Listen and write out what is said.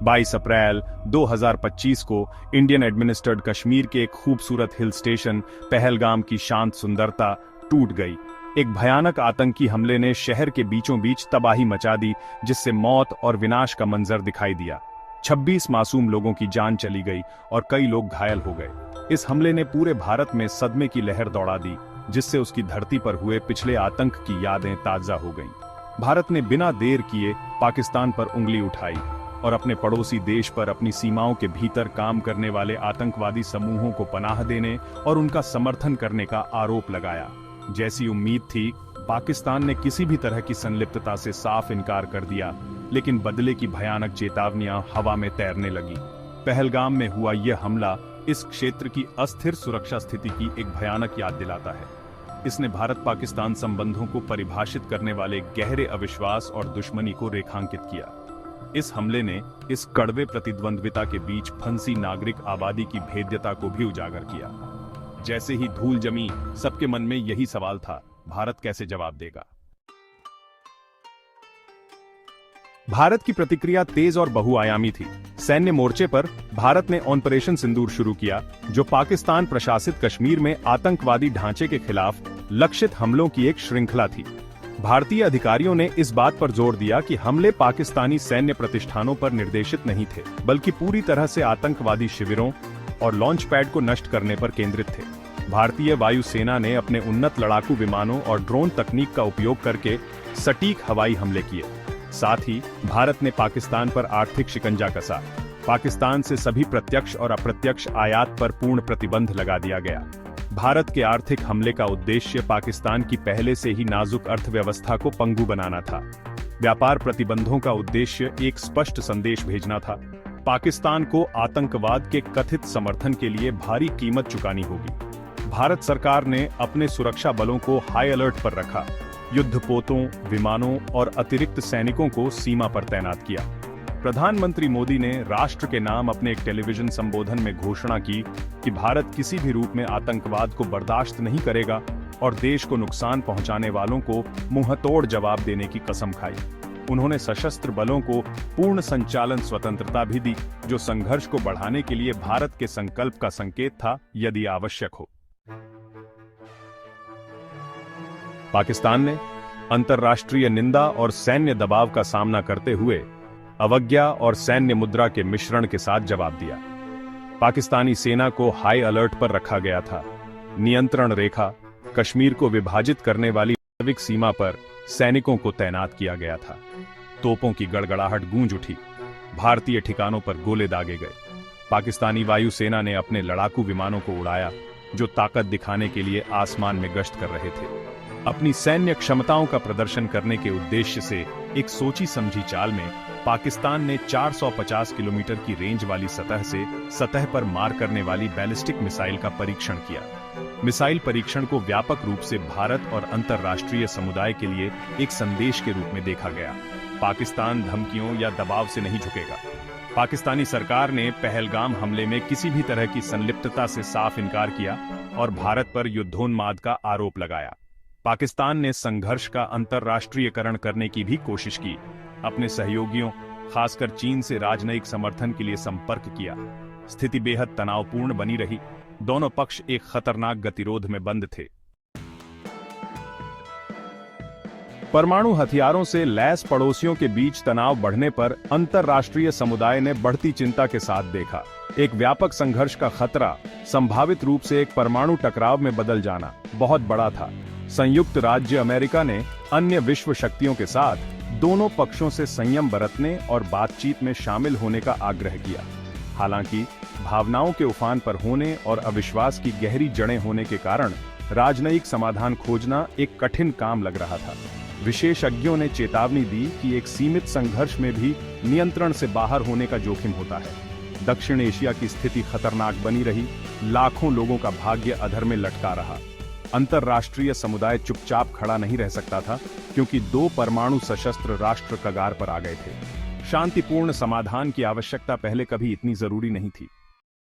22 अप्रैल 2025 को Indian administered Kashmir के एक खूबसूरत हिल स्टेशन पहलगाम की शांत सुंदरता टूट गई। एक भयानक आतंकी हमले ने शहर के बीचों बीच तबाही मचा दी, जिससे मौत और विनाश का मंजर दिखाई दिया। 26 मासूम लोगों की जान चली गई और कई लोग घायल हो गए। इस हमले ने पूरे भारत में सदमे की लहर दौड़ा दी, जिससे उसकी धरती पर हुए पिछले आतंक की यादें ताजा हो गईं। भारत ने बिना देर किए पाकिस्तान पर उंगली उठाई और अपने पड़ोसी देश पर अपनी सीमाओं के भीतर काम करने वाले आतंकवादी समूहों को पनाह देने और उनका समर्थन करने का आरोप लगाया। जैसी उम्मीद थी, पाकिस्तान ने किसी भी तरह की संलिप्तता से साफ इनकार कर दिया, लेकिन बदले की भयानक चेतावनियां हवा में तैरने लगी। पहलगाम में हुआ यह हमला इस क्षेत्र की अस्थिर सुरक्षा स्थिति की एक भयानक याद दिलाता है। इसने भारत पाकिस्तान संबंधों को परिभाषित करने वाले गहरे अविश्वास और दुश्मनी को रेखांकित किया। इस हमले ने इस कड़वे प्रतिद्वंद्विता के बीच फंसी नागरिक आबादी की भेद्यता को भी उजागर किया। जैसे ही धूल जमी, सबके मन में यही सवाल था, भारत कैसे जवाब देगा। भारत की प्रतिक्रिया तेज और बहुआयामी थी। सैन्य मोर्चे पर भारत ने ऑपरेशन सिंदूर शुरू किया, जो पाकिस्तान प्रशासित कश्मीर में आतंकवादी ढांचे के खिलाफ लक्षित हमलों की एक श्रृंखला थी। भारतीय अधिकारियों ने इस बात पर जोर दिया कि हमले पाकिस्तानी सैन्य प्रतिष्ठानों पर निर्देशित नहीं थे, बल्कि पूरी तरह से आतंकवादी शिविरों और लॉन्च पैड को नष्ट करने पर केंद्रित थे। भारतीय वायुसेना ने अपने उन्नत लड़ाकू विमानों और ड्रोन तकनीक का उपयोग करके सटीक हवाई हमले किए। साथ ही भारत ने पाकिस्तान पर आर्थिक शिकंजा कसा। पाकिस्तान से सभी प्रत्यक्ष और अप्रत्यक्ष आयात पर पूर्ण प्रतिबंध लगा दिया गया। भारत के आर्थिक हमले का उद्देश्य पाकिस्तान की पहले से ही नाजुक अर्थव्यवस्था को पंगु बनाना था। व्यापार प्रतिबंधों का उद्देश्य एक स्पष्ट संदेश भेजना था, पाकिस्तान को आतंकवाद के कथित समर्थन के लिए भारी कीमत चुकानी होगी। भारत सरकार ने अपने सुरक्षा बलों को हाई अलर्ट पर रखा, युद्धपोतों, विमानों और अतिरिक्त सैनिकों को सीमा पर तैनात किया। प्रधानमंत्री मोदी ने राष्ट्र के नाम अपने एक टेलीविजन संबोधन में घोषणा की कि भारत किसी भी रूप में आतंकवाद को बर्दाश्त नहीं करेगा और देश को नुकसान पहुंचाने वालों को मुंहतोड़ जवाब देने की कसम खाई। उन्होंने सशस्त्र बलों को पूर्ण संचालन स्वतंत्रता भी दी, जो संघर्ष को बढ़ाने के लिए भारत के संकल्प का संकेत था, यदि आवश्यक हो। पाकिस्तान ने अंतर्राष्ट्रीय निंदा और सैन्य दबाव का सामना करते हुए अवज्ञा और सैन्य मुद्रा के मिश्रण के साथ जवाब दिया। पाकिस्तानी सेना को हाई अलर्ट पर रखा गया था। नियंत्रण रेखा, कश्मीर को विभाजित करने वाली वास्तविक सीमा पर सैनिकों को तैनात किया गया था। तोपों की गड़गड़ाहट गूंज उठी, भारतीय ठिकानों पर गोले दागे गए। पाकिस्तानी वायुसेना ने अपने लड़ाकू विमानों को उड़ाया, जो ताकत दिखाने के लिए आसमान में गश्त कर रहे थे। अपनी सैन्य क्षमताओं का प्रदर्शन करने के उद्देश्य से एक सोची समझी चाल में पाकिस्तान ने 450 किलोमीटर की रेंज वाली सतह से सतह पर मार करने वाली बैलिस्टिक मिसाइल का परीक्षण किया। मिसाइल परीक्षण को व्यापक रूप से भारत और अंतर्राष्ट्रीय समुदाय के लिए एक संदेश के रूप में देखा गया। पाकिस्तान धमकियों या दबाव से नहीं झुकेगा। पाकिस्तानी सरकार ने पहलगाम हमले में किसी भी तरह की संलिप्तता से साफ इनकार किया और भारत पर युद्धोन्माद का आरोप लगाया। पाकिस्तान ने संघर्ष का अंतर्राष्ट्रीयकरण करने की भी कोशिश की, अपने सहयोगियों, खासकर चीन से राजनयिक समर्थन के लिए संपर्क किया। स्थिति बेहद तनावपूर्ण बनी रही। दोनों पक्ष एक खतरनाक गतिरोध में बंद थे। परमाणु हथियारों से लैस पड़ोसियों के बीच तनाव बढ़ने पर अंतर्राष्ट्रीय समुदाय ने बढ़ती चिंता के साथ देखा। एक व्यापक संघर्ष का खतरा, संभावित रूप से एक परमाणु टकराव में बदल जाना, बहुत बड़ा था। संयुक्त राज्य अमेरिका ने अन्य विश्व शक्तियों के साथ दोनों पक्षों से संयम बरतने और बातचीत में शामिल होने का आग्रह किया। हालांकि भावनाओं के उफान पर होने और अविश्वास की गहरी जड़ें होने के कारण राजनयिक समाधान खोजना एक कठिन काम लग रहा था। विशेषज्ञों ने चेतावनी दी कि एक सीमित संघर्ष में भी नियंत्रण से बाहर होने का जोखिम होता है। दक्षिण एशिया की स्थिति खतरनाक बनी रही, लाखों लोगों का भाग्य अधर में लटका रहा। अंतर्राष्ट्रीय समुदाय चुपचाप खड़ा नहीं रह सकता था, क्योंकि दो परमाणु सशस्त्र राष्ट्र कगार पर आ गए थे। शांतिपूर्ण समाधान की आवश्यकता पहले कभी इतनी जरूरी नहीं थी।